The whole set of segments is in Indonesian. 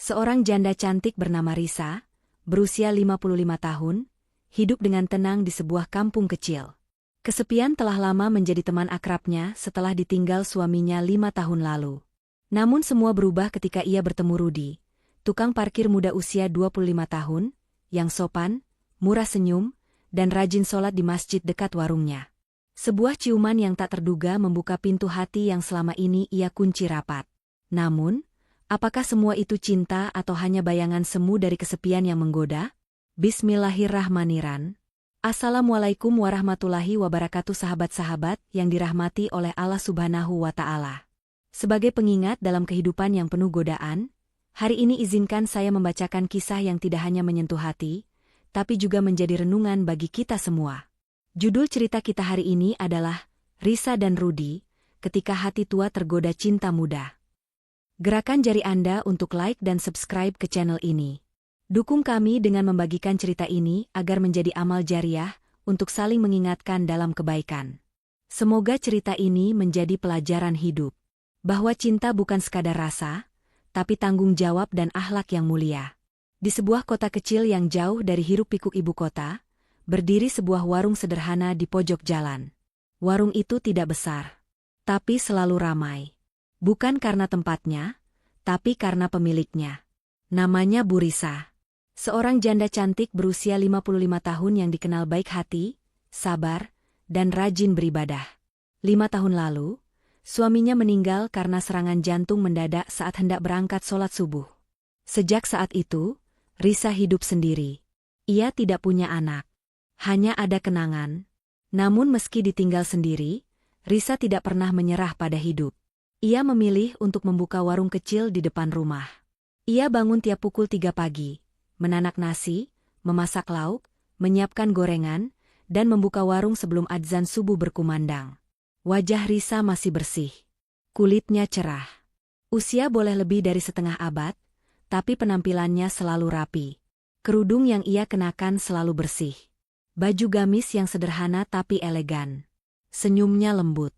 Seorang janda cantik bernama Risa, berusia 55 tahun, hidup dengan tenang di sebuah kampung kecil. Kesepian telah lama menjadi teman akrabnya setelah ditinggal suaminya 5 tahun lalu. Namun semua berubah ketika ia bertemu Rudi, tukang parkir muda usia 25 tahun, yang sopan, murah senyum, dan rajin sholat di masjid dekat warungnya. Sebuah ciuman yang tak terduga membuka pintu hati yang selama ini ia kunci rapat. Namun, apakah semua itu cinta atau hanya bayangan semu dari kesepian yang menggoda? Bismillahirrahmanirrahim. Assalamualaikum warahmatullahi wabarakatuh sahabat-sahabat yang dirahmati oleh Allah Subhanahu wa Ta'ala. Sebagai pengingat dalam kehidupan yang penuh godaan, hari ini izinkan saya membacakan kisah yang tidak hanya menyentuh hati, tapi juga menjadi renungan bagi kita semua. Judul cerita kita hari ini adalah Risa dan Rudi, ketika hati tua tergoda cinta muda. Gerakan jari Anda untuk like dan subscribe ke channel ini. Dukung kami dengan membagikan cerita ini agar menjadi amal jariah untuk saling mengingatkan dalam kebaikan. Semoga cerita ini menjadi pelajaran hidup, bahwa cinta bukan sekadar rasa, tapi tanggung jawab dan akhlak yang mulia. Di sebuah kota kecil yang jauh dari hiruk-pikuk ibu kota, berdiri sebuah warung sederhana di pojok jalan. Warung itu tidak besar, tapi selalu ramai. Bukan karena tempatnya, tapi karena pemiliknya. Namanya Bu Risa. Seorang janda cantik berusia 55 tahun yang dikenal baik hati, sabar, dan rajin beribadah. 5 tahun lalu, suaminya meninggal karena serangan jantung mendadak saat hendak berangkat sholat subuh. Sejak saat itu, Risa hidup sendiri. Ia tidak punya anak. Hanya ada kenangan. Namun meski ditinggal sendiri, Risa tidak pernah menyerah pada hidup. Ia memilih untuk membuka warung kecil di depan rumah. Ia bangun tiap pukul 3 pagi, menanak nasi, memasak lauk, menyiapkan gorengan, dan membuka warung sebelum adzan subuh berkumandang. Wajah Risa masih bersih. Kulitnya cerah. Usia boleh lebih dari setengah abad, tapi penampilannya selalu rapi. Kerudung yang ia kenakan selalu bersih. Baju gamis yang sederhana tapi elegan. Senyumnya lembut.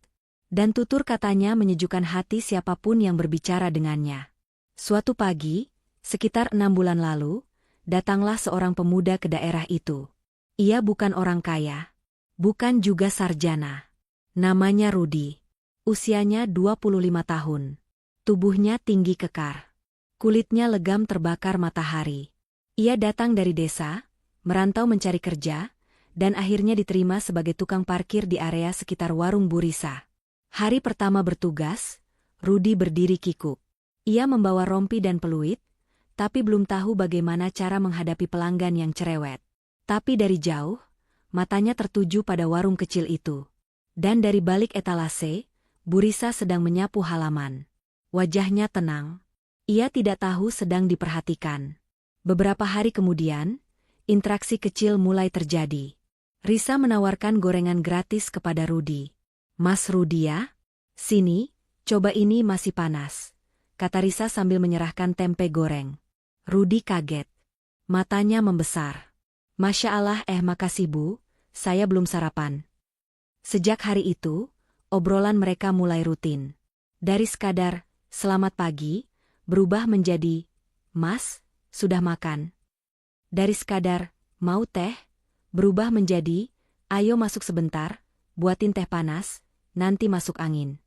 Dan tutur katanya menyejukkan hati siapapun yang berbicara dengannya. Suatu pagi, sekitar 6 bulan lalu, datanglah seorang pemuda ke daerah itu. Ia bukan orang kaya, bukan juga sarjana. Namanya Rudi. Usianya 25 tahun. Tubuhnya tinggi kekar. Kulitnya legam terbakar matahari. Ia datang dari desa, merantau mencari kerja, dan akhirnya diterima sebagai tukang parkir di area sekitar warung Bu Risa. Hari pertama bertugas, Rudi berdiri kikuk. Ia membawa rompi dan peluit, tapi belum tahu bagaimana cara menghadapi pelanggan yang cerewet. Tapi dari jauh, matanya tertuju pada warung kecil itu. Dan dari balik etalase, Bu Risa sedang menyapu halaman. Wajahnya tenang. Ia tidak tahu sedang diperhatikan. Beberapa hari kemudian, interaksi kecil mulai terjadi. Risa menawarkan gorengan gratis kepada Rudi. "Mas Rudi ya? Sini, coba ini masih panas," kata Risa sambil menyerahkan tempe goreng. Rudi kaget. Matanya membesar. "Masya Allah, makasih Bu, saya belum sarapan." Sejak hari itu, obrolan mereka mulai rutin. Dari sekadar, "Selamat pagi," berubah menjadi, "Mas, sudah makan?" Dari sekadar, "Mau teh?" berubah menjadi, "Ayo masuk sebentar, buatin teh panas, nanti masuk angin."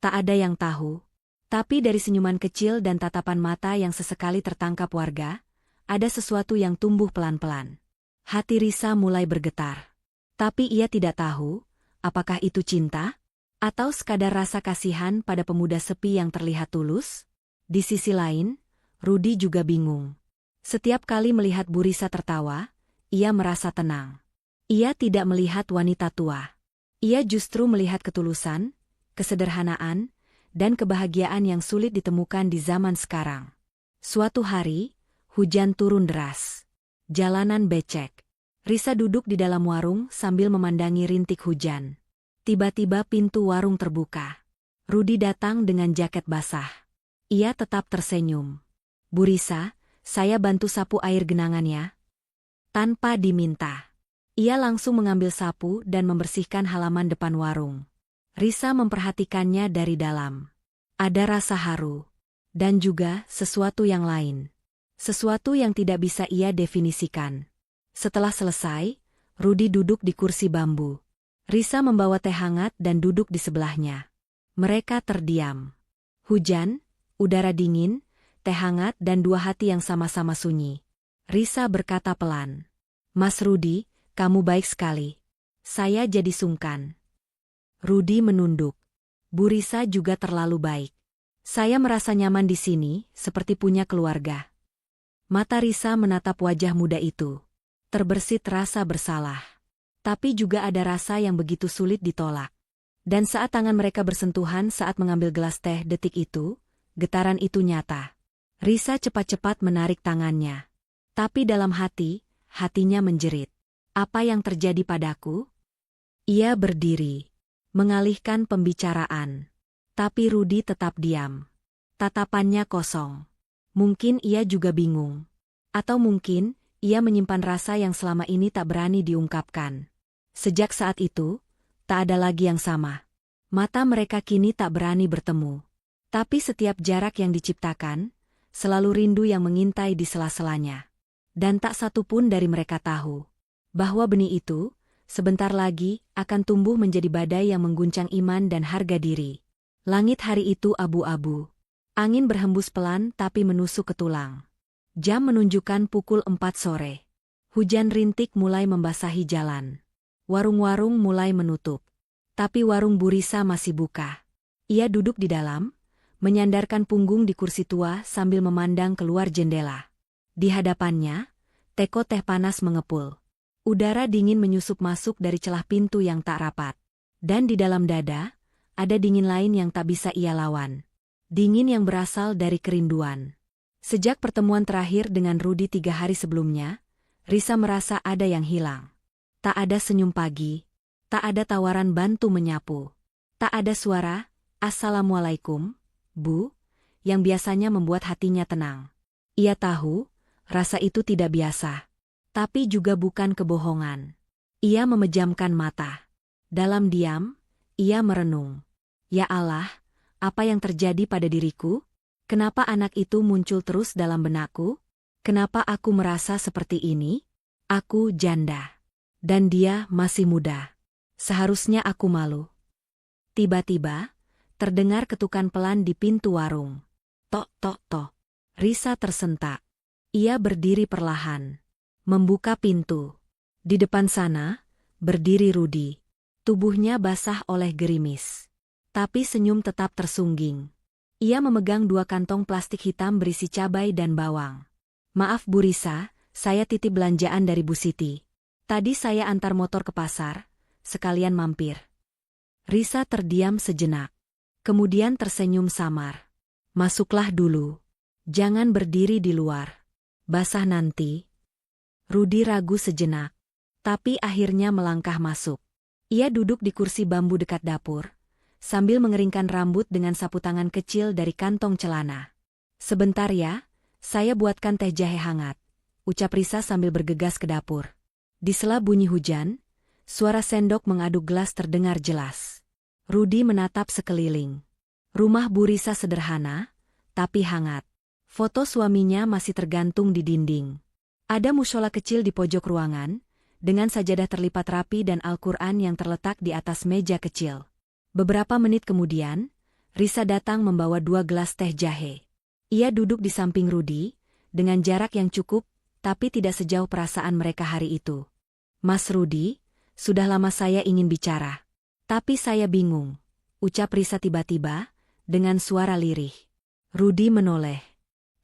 Tak ada yang tahu. Tapi dari senyuman kecil dan tatapan mata yang sesekali tertangkap warga, ada sesuatu yang tumbuh pelan-pelan. Hati Risa mulai bergetar. Tapi ia tidak tahu, apakah itu cinta? Atau sekadar rasa kasihan pada pemuda sepi yang terlihat tulus? Di sisi lain, Rudi juga bingung. Setiap kali melihat Bu Risa tertawa, ia merasa tenang. Ia tidak melihat wanita tua. Ia justru melihat ketulusan, kesederhanaan, dan kebahagiaan yang sulit ditemukan di zaman sekarang. Suatu hari, hujan turun deras. Jalanan becek. Risa duduk di dalam warung sambil memandangi rintik hujan. Tiba-tiba pintu warung terbuka. Rudi datang dengan jaket basah. Ia tetap tersenyum. "Bu Risa, saya bantu sapu air genangan ya." Tanpa diminta. Ia langsung mengambil sapu dan membersihkan halaman depan warung. Risa memperhatikannya dari dalam. Ada rasa haru. Dan juga sesuatu yang lain. Sesuatu yang tidak bisa ia definisikan. Setelah selesai, Rudi duduk di kursi bambu. Risa membawa teh hangat dan duduk di sebelahnya. Mereka terdiam. Hujan, udara dingin, teh hangat dan dua hati yang sama-sama sunyi. Risa berkata pelan. Mas Rudi, kamu baik sekali. Saya jadi sungkan. Rudi menunduk. Bu Risa juga terlalu baik. Saya merasa nyaman di sini, seperti punya keluarga. Mata Risa menatap wajah muda itu. Terbersit rasa bersalah. Tapi juga ada rasa yang begitu sulit ditolak. Dan saat tangan mereka bersentuhan saat mengambil gelas teh detik itu, getaran itu nyata. Risa cepat-cepat menarik tangannya. Tapi dalam hati, hatinya menjerit. Apa yang terjadi padaku? Ia berdiri. Mengalihkan pembicaraan. Tapi Rudi tetap diam. Tatapannya kosong. Mungkin ia juga bingung. Atau mungkin, ia menyimpan rasa yang selama ini tak berani diungkapkan. Sejak saat itu, tak ada lagi yang sama. Mata mereka kini tak berani bertemu. Tapi setiap jarak yang diciptakan, selalu rindu yang mengintai di sela-selanya. Dan tak satu pun dari mereka tahu bahwa benih itu, sebentar lagi, akan tumbuh menjadi badai yang mengguncang iman dan harga diri. Langit hari itu abu-abu. Angin berhembus pelan tapi menusuk ke tulang. Jam menunjukkan pukul 4 sore. Hujan rintik mulai membasahi jalan. Warung-warung mulai menutup. Tapi warung Bu Risa masih buka. Ia duduk di dalam, menyandarkan punggung di kursi tua sambil memandang keluar jendela. Di hadapannya, teko teh panas mengepul. Udara dingin menyusup masuk dari celah pintu yang tak rapat. Dan di dalam dada, ada dingin lain yang tak bisa ia lawan. Dingin yang berasal dari kerinduan. Sejak pertemuan terakhir dengan Rudi 3 hari sebelumnya, Risa merasa ada yang hilang. Tak ada senyum pagi, tak ada tawaran bantu menyapu. Tak ada suara, "Assalamualaikum, Bu," yang biasanya membuat hatinya tenang. Ia tahu, rasa itu tidak biasa. Tapi juga bukan kebohongan. Ia memejamkan mata. Dalam diam, ia merenung. Ya Allah, apa yang terjadi pada diriku? Kenapa anak itu muncul terus dalam benakku? Kenapa aku merasa seperti ini? Aku janda. Dan dia masih muda. Seharusnya aku malu. Tiba-tiba, terdengar ketukan pelan di pintu warung. Tok tok tok. Risa tersentak. Ia berdiri perlahan. Membuka pintu. Di depan sana, berdiri Rudi. Tubuhnya basah oleh gerimis. Tapi senyum tetap tersungging. Ia memegang 2 kantong plastik hitam berisi cabai dan bawang. Maaf Bu Risa, saya titip belanjaan dari Bu Siti. Tadi saya antar motor ke pasar, sekalian mampir. Risa terdiam sejenak. Kemudian tersenyum samar. Masuklah dulu. Jangan berdiri di luar. Basah nanti. Rudi ragu sejenak. Tapi akhirnya melangkah masuk. Ia duduk di kursi bambu dekat dapur, sambil mengeringkan rambut dengan sapu tangan kecil dari kantong celana. Sebentar ya, saya buatkan teh jahe hangat, ucap Risa sambil bergegas ke dapur. Di sela bunyi hujan, suara sendok mengaduk gelas terdengar jelas. Rudi menatap sekeliling. Rumah Bu Risa sederhana, tapi hangat. Foto suaminya masih tergantung di dinding. Ada mushola kecil di pojok ruangan, dengan sajadah terlipat rapi dan Al-Quran yang terletak di atas meja kecil. Beberapa menit kemudian, Risa datang membawa 2 gelas teh jahe. Ia duduk di samping Rudi, dengan jarak yang cukup, tapi tidak sejauh perasaan mereka hari itu. Mas Rudi, sudah lama saya ingin bicara. Tapi saya bingung, ucap Risa tiba-tiba, dengan suara lirih. Rudi menoleh.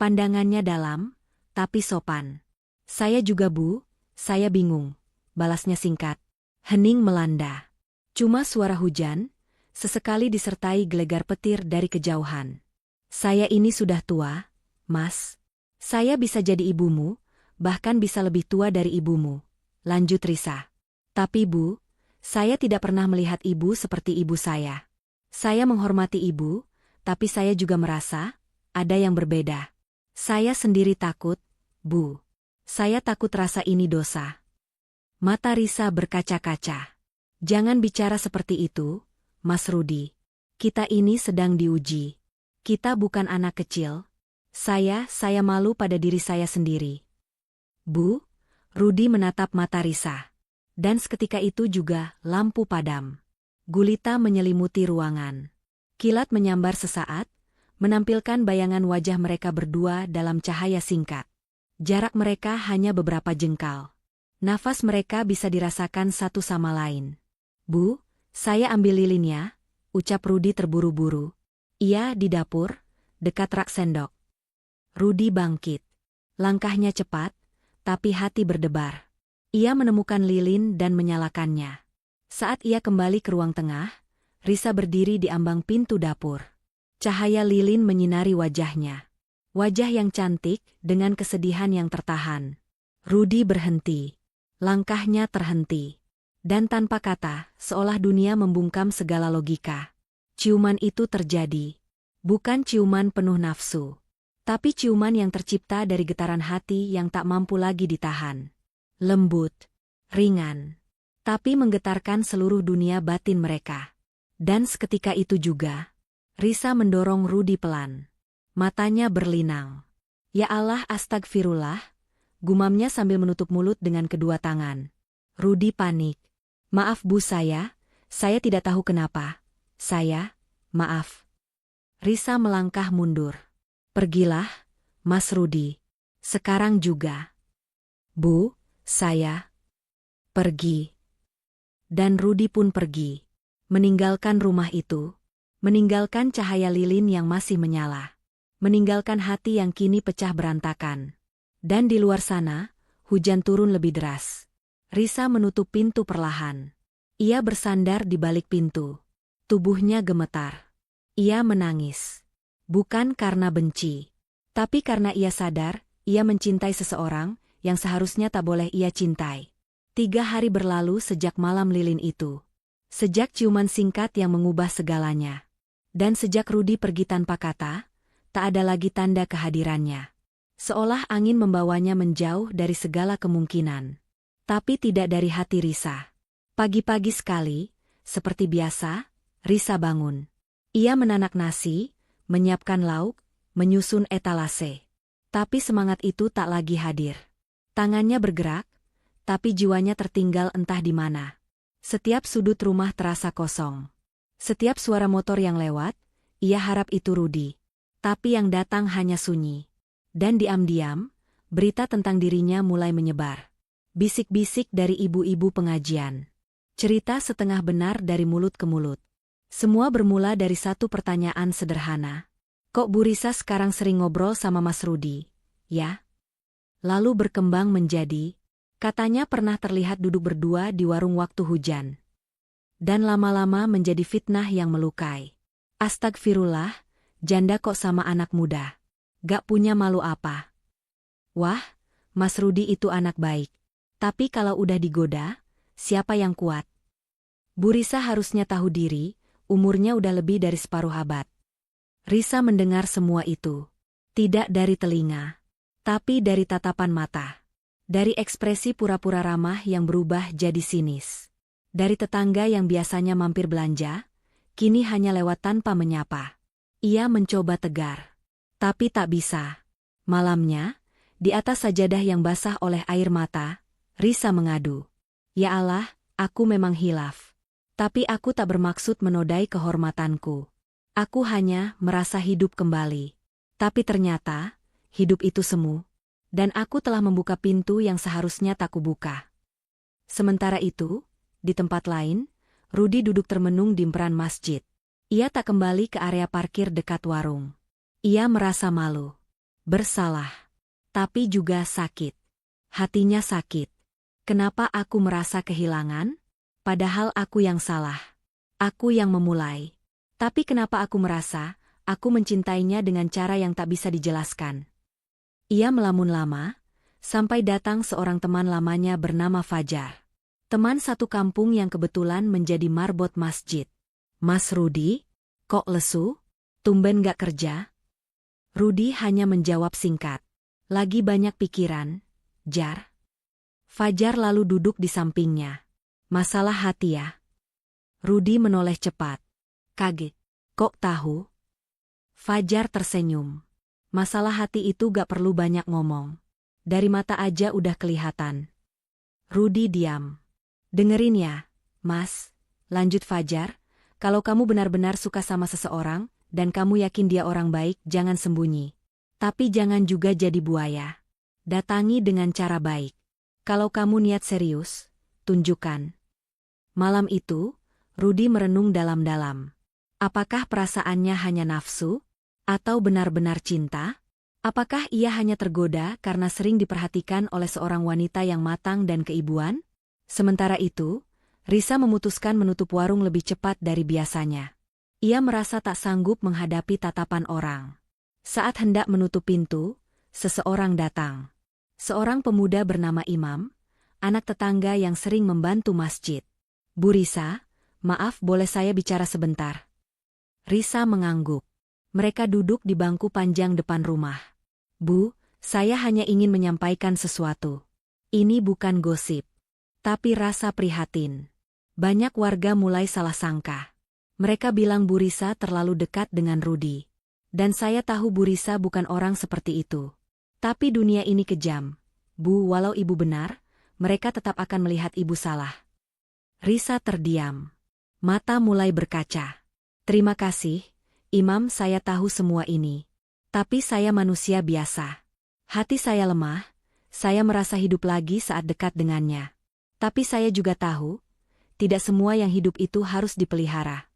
Pandangannya dalam, tapi sopan. Saya juga Bu, saya bingung, balasnya singkat. Hening melanda. Cuma suara hujan, sesekali disertai gelegar petir dari kejauhan. Saya ini sudah tua, Mas. Saya bisa jadi ibumu, bahkan bisa lebih tua dari ibumu, lanjut Risa. Tapi Bu, saya tidak pernah melihat ibu seperti ibu saya. Saya menghormati ibu, tapi saya juga merasa, ada yang berbeda. Saya sendiri takut, Bu. Saya takut rasa ini dosa. Mata Risa berkaca-kaca. Jangan bicara seperti itu, Mas Rudi. Kita ini sedang diuji. Kita bukan anak kecil. Saya malu pada diri saya sendiri. Bu, Rudi menatap mata Risa. Dan seketika itu juga lampu padam. Gulita menyelimuti ruangan. Kilat menyambar sesaat, menampilkan bayangan wajah mereka berdua dalam cahaya singkat. Jarak mereka hanya beberapa jengkal. Nafas mereka bisa dirasakan satu sama lain. Bu, saya ambil lilinnya, ucap Rudi terburu-buru. Iya, di dapur, dekat rak sendok. Rudi bangkit. Langkahnya cepat, tapi hati berdebar. Ia menemukan lilin dan menyalakannya. Saat ia kembali ke ruang tengah, Risa berdiri di ambang pintu dapur. Cahaya lilin menyinari wajahnya. Wajah yang cantik dengan kesedihan yang tertahan. Rudi berhenti. Langkahnya terhenti. Dan tanpa kata, seolah dunia membungkam segala logika. Ciuman itu terjadi. Bukan ciuman penuh nafsu. Tapi ciuman yang tercipta dari getaran hati yang tak mampu lagi ditahan. Lembut, ringan, tapi menggetarkan seluruh dunia batin mereka. Dan seketika itu juga, Risa mendorong Rudi pelan. Matanya berlinang. Ya Allah, astagfirullah, gumamnya sambil menutup mulut dengan kedua tangan. Rudi panik. Maaf Bu, saya tidak tahu kenapa. Maaf. Risa melangkah mundur. Pergilah, Mas Rudi. Sekarang juga. Bu, saya pergi. Dan Rudi pun pergi. Meninggalkan rumah itu. Meninggalkan cahaya lilin yang masih menyala. Meninggalkan hati yang kini pecah berantakan. Dan di luar sana, hujan turun lebih deras. Risa menutup pintu perlahan. Ia bersandar di balik pintu. Tubuhnya gemetar. Ia menangis. Bukan karena benci. Tapi karena ia sadar, ia mencintai seseorang yang seharusnya tak boleh ia cintai. 3 hari berlalu sejak malam lilin itu. Sejak ciuman singkat yang mengubah segalanya. Dan sejak Rudi pergi tanpa kata, tak ada lagi tanda kehadirannya. Seolah angin membawanya menjauh dari segala kemungkinan. Tapi tidak dari hati Risa. Pagi-pagi sekali, seperti biasa, Risa bangun. Ia menanak nasi, menyiapkan lauk, menyusun etalase. Tapi semangat itu tak lagi hadir. Tangannya bergerak, tapi jiwanya tertinggal entah di mana. Setiap sudut rumah terasa kosong. Setiap suara motor yang lewat, ia harap itu Rudi. Tapi yang datang hanya sunyi. Dan diam-diam, berita tentang dirinya mulai menyebar. Bisik-bisik dari ibu-ibu pengajian. Cerita setengah benar dari mulut ke mulut. Semua bermula dari satu pertanyaan sederhana. Kok Bu Risa sekarang sering ngobrol sama Mas Rudi, ya? Lalu berkembang menjadi, katanya pernah terlihat duduk berdua di warung waktu hujan. Dan lama-lama menjadi fitnah yang melukai. Astagfirullah, janda kok sama anak muda. Gak punya malu apa. Wah, Mas Rudi itu anak baik. Tapi kalau udah digoda, siapa yang kuat? Bu Risa harusnya tahu diri, umurnya udah lebih dari separuh abad. Risa mendengar semua itu. Tidak dari telinga, tapi dari tatapan mata. Dari ekspresi pura-pura ramah yang berubah jadi sinis. Dari tetangga yang biasanya mampir belanja, kini hanya lewat tanpa menyapa. Ia mencoba tegar. Tapi tak bisa. Malamnya, di atas sajadah yang basah oleh air mata, Risa mengadu. Ya Allah, aku memang hilaf. Tapi aku tak bermaksud menodai kehormatanku. Aku hanya merasa hidup kembali. Tapi ternyata, hidup itu semu. Dan aku telah membuka pintu yang seharusnya tak kubuka. Sementara itu, di tempat lain, Rudi duduk termenung di emperan masjid. Ia tak kembali ke area parkir dekat warung. Ia merasa malu. Bersalah. Tapi juga sakit. Hatinya sakit. Kenapa aku merasa kehilangan? Padahal aku yang salah. Aku yang memulai. Tapi kenapa aku merasa, aku mencintainya dengan cara yang tak bisa dijelaskan? Ia melamun lama, sampai datang seorang teman lamanya bernama Fajar. Teman satu kampung yang kebetulan menjadi marbot masjid. Mas Rudi, kok lesu? Tumben gak kerja? Rudi hanya menjawab singkat. Lagi banyak pikiran, Jar. Fajar lalu duduk di sampingnya. Masalah hati ya? Rudi menoleh cepat. Kaget. Kok tahu? Fajar tersenyum. Masalah hati itu gak perlu banyak ngomong. Dari mata aja udah kelihatan. Rudi diam. Dengerin ya, Mas. Lanjut Fajar. Kalau kamu benar-benar suka sama seseorang, dan kamu yakin dia orang baik, jangan sembunyi. Tapi jangan juga jadi buaya. Datangi dengan cara baik. Kalau kamu niat serius, tunjukkan. Malam itu, Rudi merenung dalam-dalam. Apakah perasaannya hanya nafsu? Atau benar-benar cinta? Apakah ia hanya tergoda karena sering diperhatikan oleh seorang wanita yang matang dan keibuan? Sementara itu, Risa memutuskan menutup warung lebih cepat dari biasanya. Ia merasa tak sanggup menghadapi tatapan orang. Saat hendak menutup pintu, seseorang datang. Seorang pemuda bernama Imam, anak tetangga yang sering membantu masjid. Bu Risa, maaf boleh saya bicara sebentar? Risa mengangguk. Mereka duduk di bangku panjang depan rumah. Bu, saya hanya ingin menyampaikan sesuatu. Ini bukan gosip, tapi rasa prihatin. Banyak warga mulai salah sangka. Mereka bilang Bu Risa terlalu dekat dengan Rudi. Dan saya tahu Bu Risa bukan orang seperti itu. Tapi dunia ini kejam. Bu, walau ibu benar, mereka tetap akan melihat ibu salah. Risa terdiam. Mata mulai berkaca. Terima kasih, Imam, saya tahu semua ini. Tapi saya manusia biasa. Hati saya lemah, saya merasa hidup lagi saat dekat dengannya. Tapi saya juga tahu, tidak semua yang hidup itu harus dipelihara.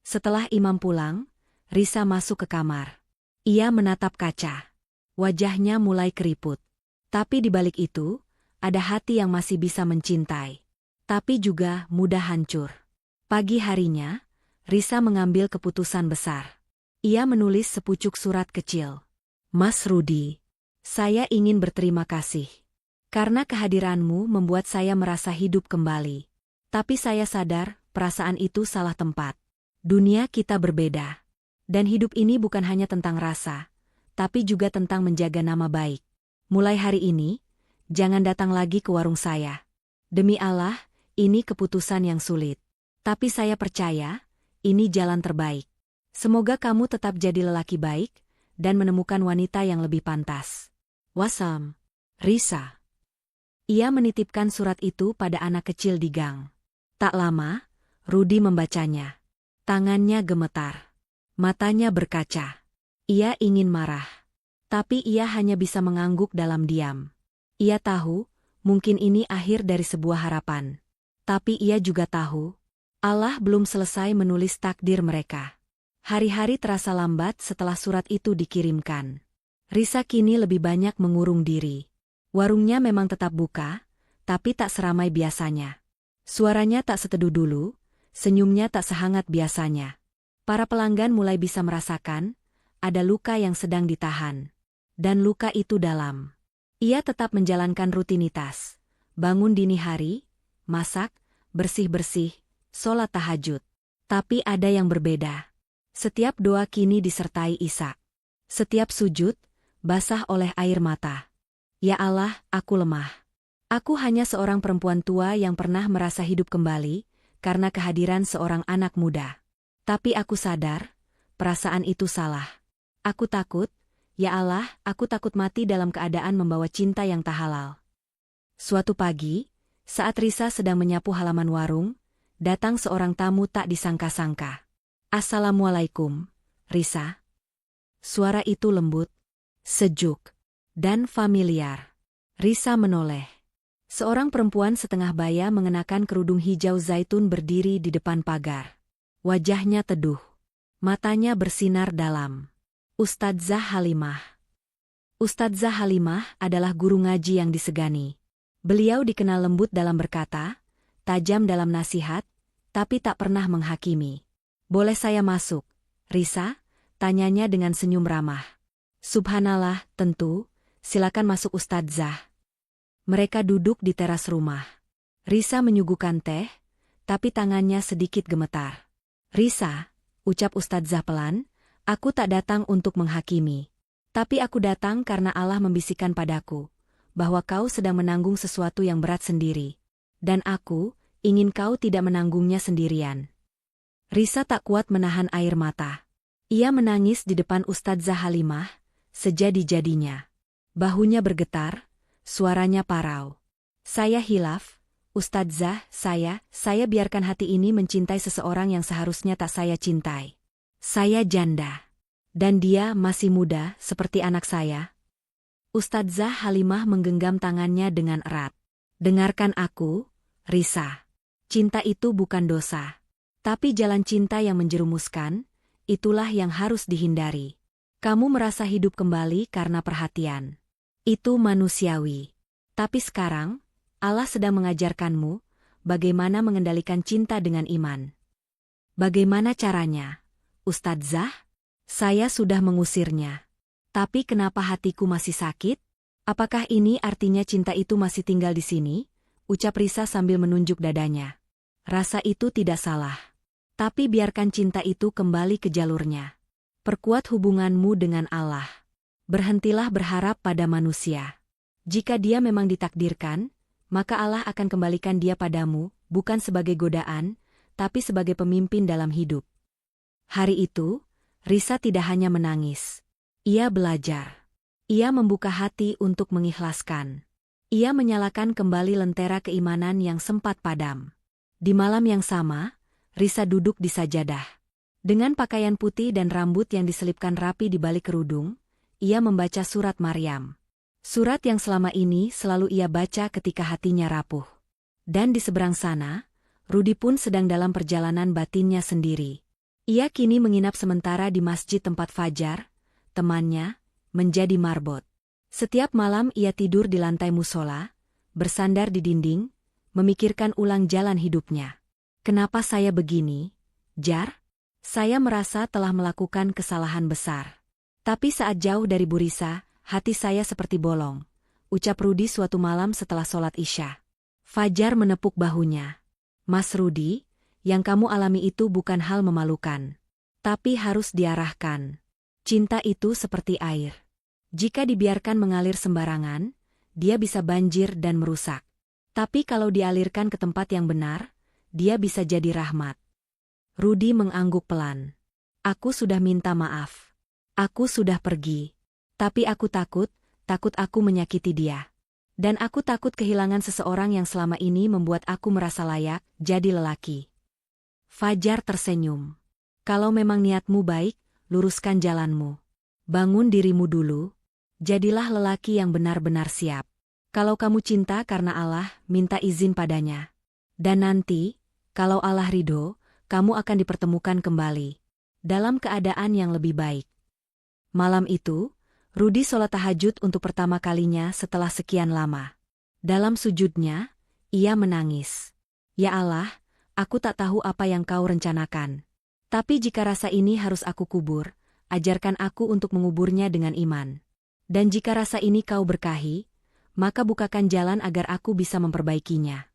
Setelah Imam pulang, Risa masuk ke kamar. Ia menatap kaca. Wajahnya mulai keriput. Tapi di balik itu, ada hati yang masih bisa mencintai. Tapi juga mudah hancur. Pagi harinya, Risa mengambil keputusan besar. Ia menulis sepucuk surat kecil. Mas Rudi, saya ingin berterima kasih. Karena kehadiranmu membuat saya merasa hidup kembali. Tapi saya sadar, perasaan itu salah tempat. Dunia kita berbeda. Dan hidup ini bukan hanya tentang rasa, tapi juga tentang menjaga nama baik. Mulai hari ini, jangan datang lagi ke warung saya. Demi Allah, ini keputusan yang sulit. Tapi saya percaya, ini jalan terbaik. Semoga kamu tetap jadi lelaki baik, dan menemukan wanita yang lebih pantas. Wasam. Risa. Ia menitipkan surat itu pada anak kecil di gang. Tak lama, Rudi membacanya. Tangannya gemetar. Matanya berkaca. Ia ingin marah. Tapi ia hanya bisa mengangguk dalam diam. Ia tahu, mungkin ini akhir dari sebuah harapan. Tapi ia juga tahu, Allah belum selesai menulis takdir mereka. Hari-hari terasa lambat setelah surat itu dikirimkan. Risa kini lebih banyak mengurung diri. Warungnya memang tetap buka, tapi tak seramai biasanya. Suaranya tak seteduh dulu, senyumnya tak sehangat biasanya. Para pelanggan mulai bisa merasakan, ada luka yang sedang ditahan. Dan luka itu dalam. Ia tetap menjalankan rutinitas. Bangun dini hari, masak, bersih-bersih, sholat tahajud. Tapi ada yang berbeda. Setiap doa kini disertai isak. Setiap sujud, basah oleh air mata. Ya Allah, aku lemah. Aku hanya seorang perempuan tua yang pernah merasa hidup kembali, karena kehadiran seorang anak muda. Tapi aku sadar, perasaan itu salah. Aku takut, ya Allah, aku takut mati dalam keadaan membawa cinta yang tak halal. Suatu pagi, saat Risa sedang menyapu halaman warung, datang seorang tamu tak disangka-sangka. Assalamualaikum, Risa. Suara itu lembut, sejuk, dan familiar. Risa menoleh. Seorang perempuan setengah baya mengenakan kerudung hijau zaitun berdiri di depan pagar. Wajahnya teduh. Matanya bersinar dalam. Ustadzah Halimah. Ustadzah Halimah adalah guru ngaji yang disegani. Beliau dikenal lembut dalam berkata, tajam dalam nasihat, tapi tak pernah menghakimi. Boleh saya masuk, Risa? Tanyanya dengan senyum ramah. Subhanallah, tentu, silakan masuk Ustadzah. Mereka duduk di teras rumah. Risa menyuguhkan teh, tapi tangannya sedikit gemetar. Risa, ucap Ustadzah pelan, aku tak datang untuk menghakimi. Tapi aku datang karena Allah membisikkan padaku, bahwa kau sedang menanggung sesuatu yang berat sendiri. Dan aku ingin kau tidak menanggungnya sendirian. Risa tak kuat menahan air mata. Ia menangis di depan Ustadzah Halimah, sejadi-jadinya. Bahunya bergetar, suaranya parau. Saya hilaf, Ustadzah, saya biarkan hati ini mencintai seseorang yang seharusnya tak saya cintai. Saya janda. Dan dia masih muda, seperti anak saya. Ustadzah Halimah menggenggam tangannya dengan erat. Dengarkan aku, Risa. Cinta itu bukan dosa. Tapi jalan cinta yang menjerumuskan, itulah yang harus dihindari. Kamu merasa hidup kembali karena perhatian. Itu manusiawi. Tapi sekarang, Allah sedang mengajarkanmu bagaimana mengendalikan cinta dengan iman. Bagaimana caranya, Ustadzah? Saya sudah mengusirnya. Tapi kenapa hatiku masih sakit? Apakah ini artinya cinta itu masih tinggal di sini? Ucap Risa sambil menunjuk dadanya. Rasa itu tidak salah. Tapi biarkan cinta itu kembali ke jalurnya. Perkuat hubunganmu dengan Allah. Berhentilah berharap pada manusia. Jika dia memang ditakdirkan, maka Allah akan kembalikan dia padamu, bukan sebagai godaan, tapi sebagai pemimpin dalam hidup. Hari itu, Risa tidak hanya menangis. Ia belajar. Ia membuka hati untuk mengikhlaskan. Ia menyalakan kembali lentera keimanan yang sempat padam. Di malam yang sama, Risa duduk di sajadah. Dengan pakaian putih dan rambut yang diselipkan rapi di balik kerudung, ia membaca surat Maryam. Surat yang selama ini selalu ia baca ketika hatinya rapuh. Dan di seberang sana, Rudi pun sedang dalam perjalanan batinnya sendiri. Ia kini menginap sementara di masjid tempat Fajar, temannya, menjadi marbot. Setiap malam ia tidur di lantai musola, bersandar di dinding, memikirkan ulang jalan hidupnya. Kenapa saya begini, Jar? Saya merasa telah melakukan kesalahan besar. Tapi saat jauh dari Bu Risa, hati saya seperti bolong, ucap Rudi suatu malam setelah sholat Isya. Fajar menepuk bahunya. Mas Rudi, yang kamu alami itu bukan hal memalukan. Tapi harus diarahkan. Cinta itu seperti air. Jika dibiarkan mengalir sembarangan, dia bisa banjir dan merusak. Tapi kalau dialirkan ke tempat yang benar, dia bisa jadi rahmat. Rudi mengangguk pelan. Aku sudah minta maaf. Aku sudah pergi. Tapi aku takut aku menyakiti dia. Dan aku takut kehilangan seseorang yang selama ini membuat aku merasa layak jadi lelaki. Fajar tersenyum. Kalau memang niatmu baik, luruskan jalanmu. Bangun dirimu dulu. Jadilah lelaki yang benar-benar siap. Kalau kamu cinta karena Allah, minta izin padanya. Dan nanti, kalau Allah ridho, kamu akan dipertemukan kembali. Dalam keadaan yang lebih baik. Malam itu, Rudi sholat tahajud untuk pertama kalinya setelah sekian lama. Dalam sujudnya, ia menangis. Ya Allah, aku tak tahu apa yang kau rencanakan. Tapi jika rasa ini harus aku kubur, ajarkan aku untuk menguburnya dengan iman. Dan jika rasa ini kau berkahi, maka bukakan jalan agar aku bisa memperbaikinya.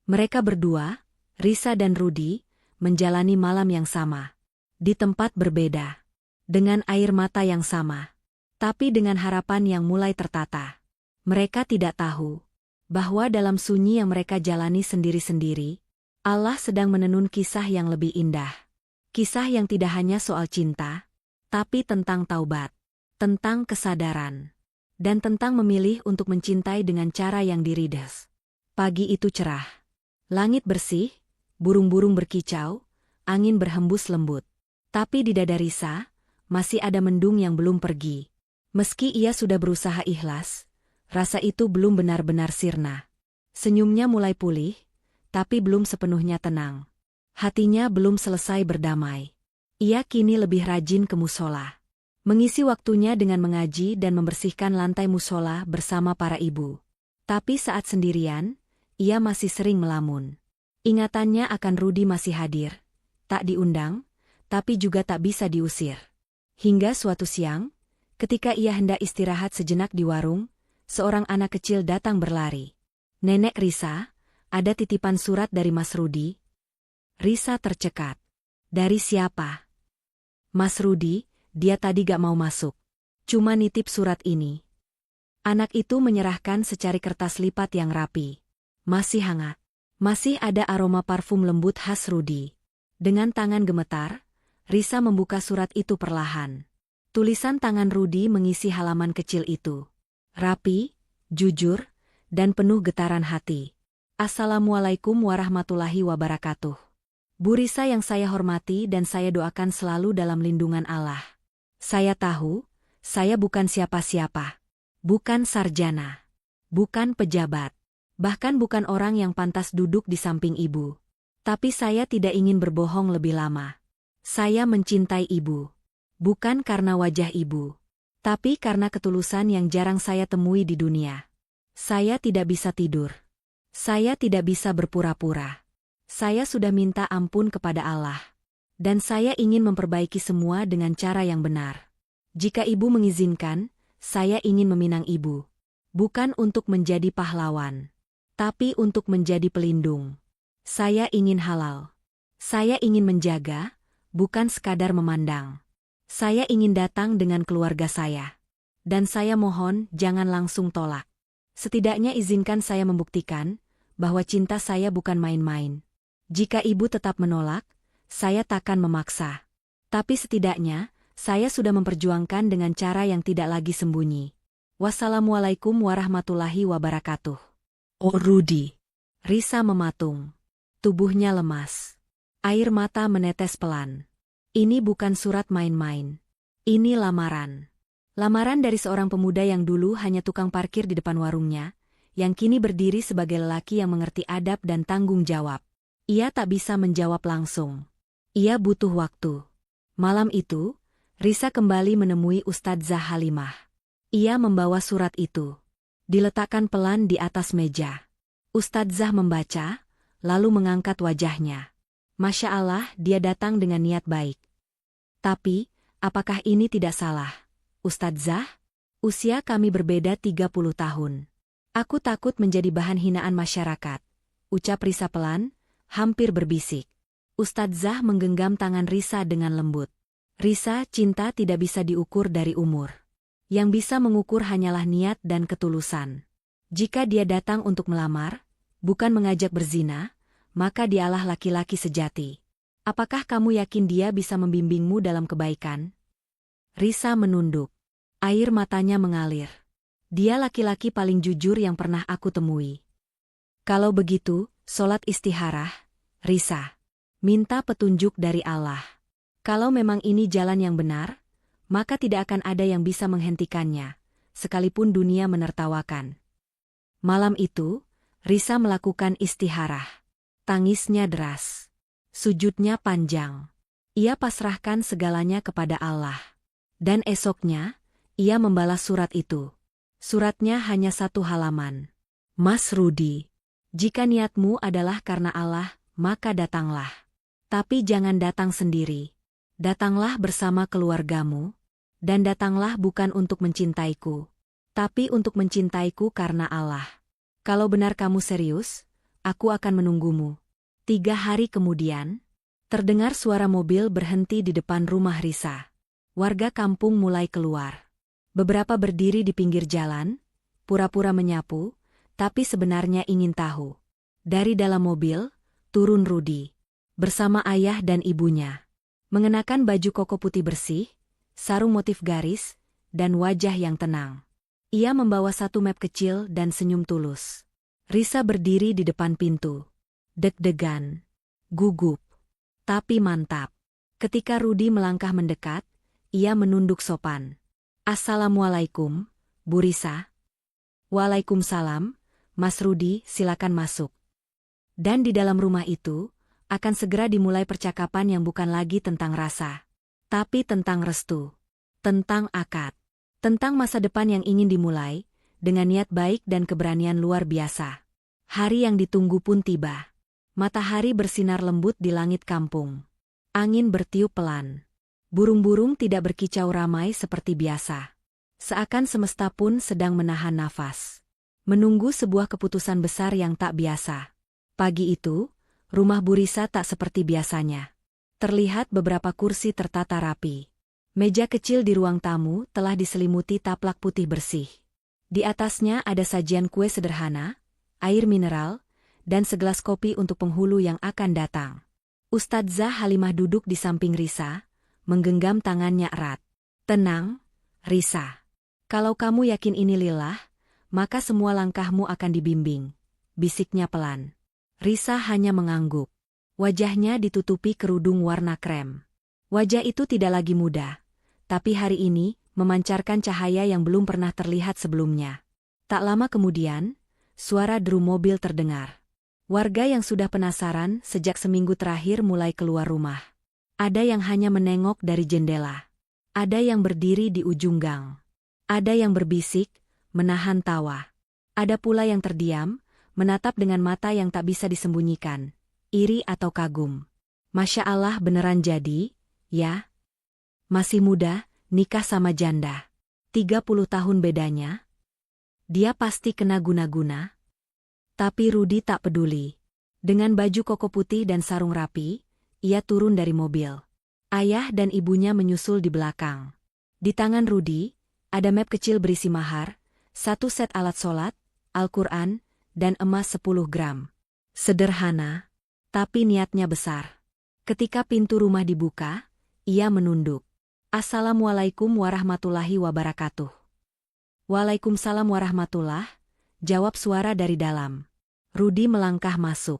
Mereka berdua, Risa dan Rudi, menjalani malam yang sama. Di tempat berbeda. Dengan air mata yang sama. Tapi dengan harapan yang mulai tertata. Mereka tidak tahu bahwa dalam sunyi yang mereka jalani sendiri-sendiri, Allah sedang menenun kisah yang lebih indah. Kisah yang tidak hanya soal cinta, tapi tentang taubat, tentang kesadaran, dan tentang memilih untuk mencintai dengan cara yang diridas. Pagi itu cerah. Langit bersih, burung-burung berkicau, angin berhembus lembut. Tapi di dada Risa, masih ada mendung yang belum pergi. Meski ia sudah berusaha ikhlas, rasa itu belum benar-benar sirna. Senyumnya mulai pulih, tapi belum sepenuhnya tenang. Hatinya belum selesai berdamai. Ia kini lebih rajin ke musola. Mengisi waktunya dengan mengaji dan membersihkan lantai musola bersama para ibu. Tapi saat sendirian, ia masih sering melamun. Ingatannya akan Rudi masih hadir. Tak diundang, tapi juga tak bisa diusir. Hingga suatu siang, ketika ia hendak istirahat sejenak di warung, seorang anak kecil datang berlari. Nenek Risa, ada titipan surat dari Mas Rudi. Risa tercekat. Dari siapa? Mas Rudi, dia tadi gak mau masuk. Cuma nitip surat ini. Anak itu menyerahkan secari kertas lipat yang rapi. Masih hangat. Masih ada aroma parfum lembut khas Rudi. Dengan tangan gemetar, Risa membuka surat itu perlahan. Tulisan tangan Rudi mengisi halaman kecil itu. Rapi, jujur, dan penuh getaran hati. Assalamualaikum warahmatullahi wabarakatuh. Bu Risa yang saya hormati dan saya doakan selalu dalam lindungan Allah. Saya tahu, saya bukan siapa-siapa. Bukan sarjana. Bukan pejabat. Bahkan bukan orang yang pantas duduk di samping ibu. Tapi saya tidak ingin berbohong lebih lama. Saya mencintai ibu. Bukan karena wajah ibu. Tapi karena ketulusan yang jarang saya temui di dunia. Saya tidak bisa tidur. Saya tidak bisa berpura-pura. Saya sudah minta ampun kepada Allah. Dan saya ingin memperbaiki semua dengan cara yang benar. Jika ibu mengizinkan, saya ingin meminang ibu. Bukan untuk menjadi pahlawan. Tapi untuk menjadi pelindung. Saya ingin halal. Saya ingin menjaga, bukan sekadar memandang. Saya ingin datang dengan keluarga saya. Dan saya mohon jangan langsung tolak. Setidaknya izinkan saya membuktikan bahwa cinta saya bukan main-main. Jika ibu tetap menolak, saya takkan memaksa. Tapi setidaknya, saya sudah memperjuangkan dengan cara yang tidak lagi sembunyi. Wassalamualaikum warahmatullahi wabarakatuh. Oh Rudi. Risa mematung. Tubuhnya lemas. Air mata menetes pelan. Ini bukan surat main-main. Ini lamaran. Lamaran dari seorang pemuda yang dulu hanya tukang parkir di depan warungnya, yang kini berdiri sebagai lelaki yang mengerti adab dan tanggung jawab. Ia tak bisa menjawab langsung. Ia butuh waktu. Malam itu, Risa kembali menemui Ustadzah Halimah. Ia membawa surat itu. Diletakkan pelan di atas meja. Ustadzah membaca, lalu mengangkat wajahnya. Masya Allah, dia datang dengan niat baik. Tapi, apakah ini tidak salah? Ustadzah, usia kami berbeda 30 tahun. Aku takut menjadi bahan hinaan masyarakat. Ucap Risa pelan, hampir berbisik. Ustadzah menggenggam tangan Risa dengan lembut. Risa, cinta tidak bisa diukur dari umur. Yang bisa mengukur hanyalah niat dan ketulusan. Jika dia datang untuk melamar, bukan mengajak berzina, maka dialah laki-laki sejati. Apakah kamu yakin dia bisa membimbingmu dalam kebaikan? Risa menunduk. Air matanya mengalir. Dia laki-laki paling jujur yang pernah aku temui. Kalau begitu, sholat istikharah, Risa. Minta petunjuk dari Allah. Kalau memang ini jalan yang benar, maka tidak akan ada yang bisa menghentikannya, sekalipun dunia menertawakan. Malam itu, Risa melakukan istikharah. Tangisnya deras. Sujudnya panjang. Ia pasrahkan segalanya kepada Allah. Dan esoknya, ia membalas surat itu. Suratnya hanya 1 halaman. Mas Rudi, jika niatmu adalah karena Allah, maka datanglah. Tapi jangan datang sendiri. Datanglah bersama keluargamu. Dan datanglah bukan untuk mencintaiku. Tapi untuk mencintaiku karena Allah. Kalau benar kamu serius, aku akan menunggumu. 3 hari kemudian, terdengar suara mobil berhenti di depan rumah Risa. Warga kampung mulai keluar. Beberapa berdiri di pinggir jalan, pura-pura menyapu, tapi sebenarnya ingin tahu. Dari dalam mobil, turun Rudi. Bersama ayah dan ibunya. Mengenakan baju koko putih bersih, sarung motif garis, dan wajah yang tenang. Ia membawa 1 map kecil dan senyum tulus. Risa berdiri di depan pintu. Deg-degan. Gugup. Tapi mantap. Ketika Rudi melangkah mendekat, ia menunduk sopan. Assalamualaikum, Bu Risa. Waalaikumsalam, Mas Rudi, silakan masuk. Dan di dalam rumah itu, akan segera dimulai percakapan yang bukan lagi tentang rasa. Tapi tentang restu. Tentang akad. Tentang masa depan yang ingin dimulai, dengan niat baik dan keberanian luar biasa. Hari yang ditunggu pun tiba. Matahari bersinar lembut di langit kampung. Angin bertiup pelan. Burung-burung tidak berkicau ramai seperti biasa. Seakan semesta pun sedang menahan nafas. Menunggu sebuah keputusan besar yang tak biasa. Pagi itu, rumah Bu Risa tak seperti biasanya. Terlihat beberapa kursi tertata rapi. Meja kecil di ruang tamu telah diselimuti taplak putih bersih. Di atasnya ada sajian kue sederhana, air mineral, dan segelas kopi untuk penghulu yang akan datang. Ustadzah Halimah duduk di samping Risa, menggenggam tangannya erat. Tenang, Risa. Kalau kamu yakin ini lillah, maka semua langkahmu akan dibimbing, bisiknya pelan. Risa hanya mengangguk. Wajahnya ditutupi kerudung warna krem. Wajah itu tidak lagi muda, tapi hari ini memancarkan cahaya yang belum pernah terlihat sebelumnya. Tak lama kemudian, suara deru mobil terdengar. Warga yang sudah penasaran sejak seminggu terakhir mulai keluar rumah. Ada yang hanya menengok dari jendela. Ada yang berdiri di ujung gang. Ada yang berbisik, menahan tawa. Ada pula yang terdiam, menatap dengan mata yang tak bisa disembunyikan, iri atau kagum. Masya Allah, beneran jadi, ya? Masih muda, nikah sama janda. 30 tahun bedanya. Dia pasti kena guna-guna. Tapi Rudi tak peduli. Dengan baju koko putih dan sarung rapi, ia turun dari mobil. Ayah dan ibunya menyusul di belakang. Di tangan Rudi, ada map kecil berisi mahar, 1 set alat sholat, Al-Quran, dan emas 10 gram. Sederhana, tapi niatnya besar. Ketika pintu rumah dibuka, ia menunduk. Assalamualaikum warahmatullahi wabarakatuh. Waalaikumsalam warahmatullah, jawab suara dari dalam. Rudi melangkah masuk.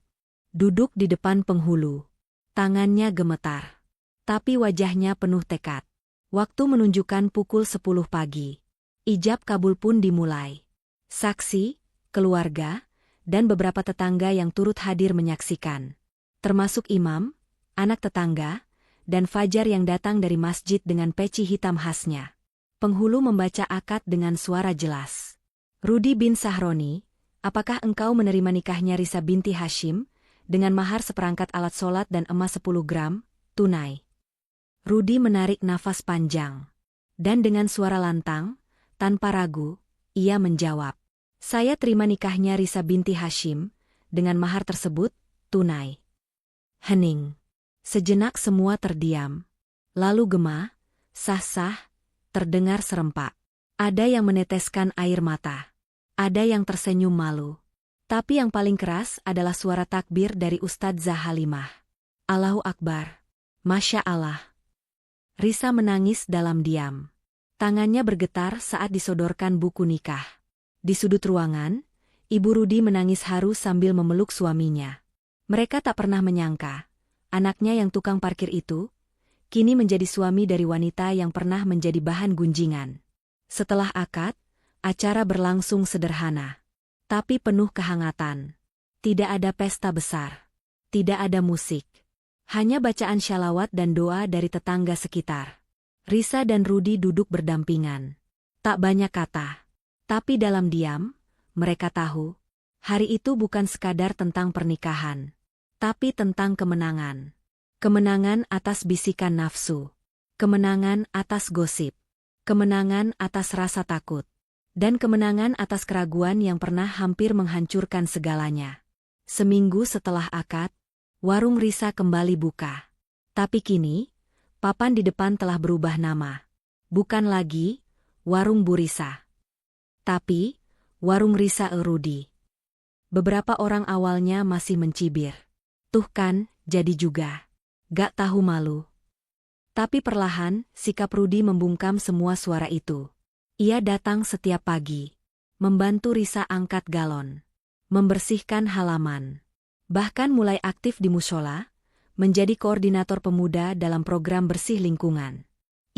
Duduk di depan penghulu. Tangannya gemetar. Tapi wajahnya penuh tekad. Waktu menunjukkan pukul 10 pagi. Ijab kabul pun dimulai. Saksi, keluarga, dan beberapa tetangga yang turut hadir menyaksikan. Termasuk imam, anak tetangga, dan Fajar yang datang dari masjid dengan peci hitam khasnya. Penghulu membaca akad dengan suara jelas. Rudi bin Sahroni, apakah engkau menerima nikahnya Risa binti Hashim, dengan mahar seperangkat alat sholat dan emas 10 gram, tunai? Rudi menarik nafas panjang. Dan dengan suara lantang, tanpa ragu, ia menjawab. Saya terima nikahnya Risa binti Hashim, dengan mahar tersebut, tunai. Hening. Sejenak semua terdiam. Lalu gema, sah-sah, terdengar serempak. Ada yang meneteskan air mata. Ada yang tersenyum malu. Tapi yang paling keras adalah suara takbir dari Ustadzah Halimah. Allahu Akbar. Masya Allah. Risa menangis dalam diam. Tangannya bergetar saat disodorkan buku nikah. Di sudut ruangan, Ibu Rudi menangis haru sambil memeluk suaminya. Mereka tak pernah menyangka, anaknya yang tukang parkir itu, kini menjadi suami dari wanita yang pernah menjadi bahan gunjingan. Setelah akad, acara berlangsung sederhana. Tapi penuh kehangatan. Tidak ada pesta besar. Tidak ada musik. Hanya bacaan syalawat dan doa dari tetangga sekitar. Risa dan Rudi duduk berdampingan. Tak banyak kata. Tapi dalam diam, mereka tahu, hari itu bukan sekadar tentang pernikahan. Tapi tentang kemenangan. Kemenangan atas bisikan nafsu. Kemenangan atas gosip. Kemenangan atas rasa takut. Dan kemenangan atas keraguan yang pernah hampir menghancurkan segalanya. Seminggu setelah akad, warung Risa kembali buka. Tapi kini, papan di depan telah berubah nama. Bukan lagi warung Bu Risa. Tapi, warung Risa Rudi. Beberapa orang awalnya masih mencibir. Tuh kan, jadi juga. Gak tahu malu. Tapi perlahan, sikap Rudi membungkam semua suara itu. Ia datang setiap pagi. Membantu Risa angkat galon. Membersihkan halaman. Bahkan mulai aktif di mushola, menjadi koordinator pemuda dalam program bersih lingkungan.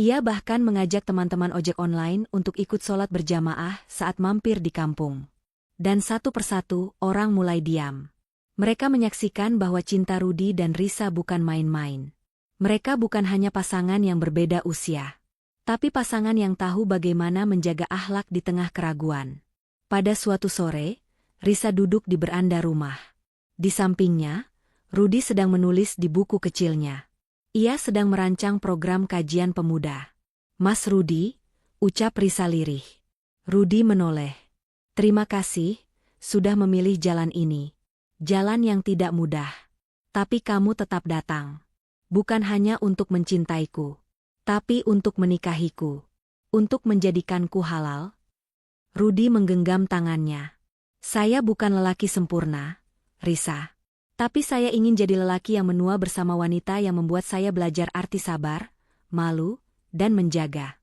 Ia bahkan mengajak teman-teman ojek online untuk ikut sholat berjamaah saat mampir di kampung. Dan satu persatu orang mulai diam. Mereka menyaksikan bahwa cinta Rudi dan Risa bukan main-main. Mereka bukan hanya pasangan yang berbeda usia, tapi pasangan yang tahu bagaimana menjaga akhlak di tengah keraguan. Pada suatu sore, Risa duduk di beranda rumah. Di sampingnya, Rudi sedang menulis di buku kecilnya. Ia sedang merancang program kajian pemuda. Mas Rudi, ucap Risa lirih. Rudi menoleh. Terima kasih, sudah memilih jalan ini. Jalan yang tidak mudah. Tapi kamu tetap datang. Bukan hanya untuk mencintaiku. Tapi untuk menikahiku. Untuk menjadikanku halal. Rudi menggenggam tangannya. Saya bukan lelaki sempurna, Risa. Tapi saya ingin jadi lelaki yang menua bersama wanita yang membuat saya belajar arti sabar, malu, dan menjaga.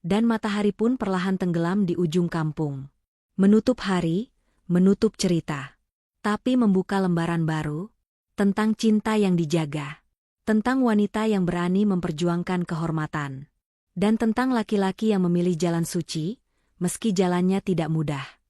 Dan matahari pun perlahan tenggelam di ujung kampung. Menutup hari, menutup cerita. Tapi membuka lembaran baru, tentang cinta yang dijaga. Tentang wanita yang berani memperjuangkan kehormatan. Dan tentang laki-laki yang memilih jalan suci, meski jalannya tidak mudah.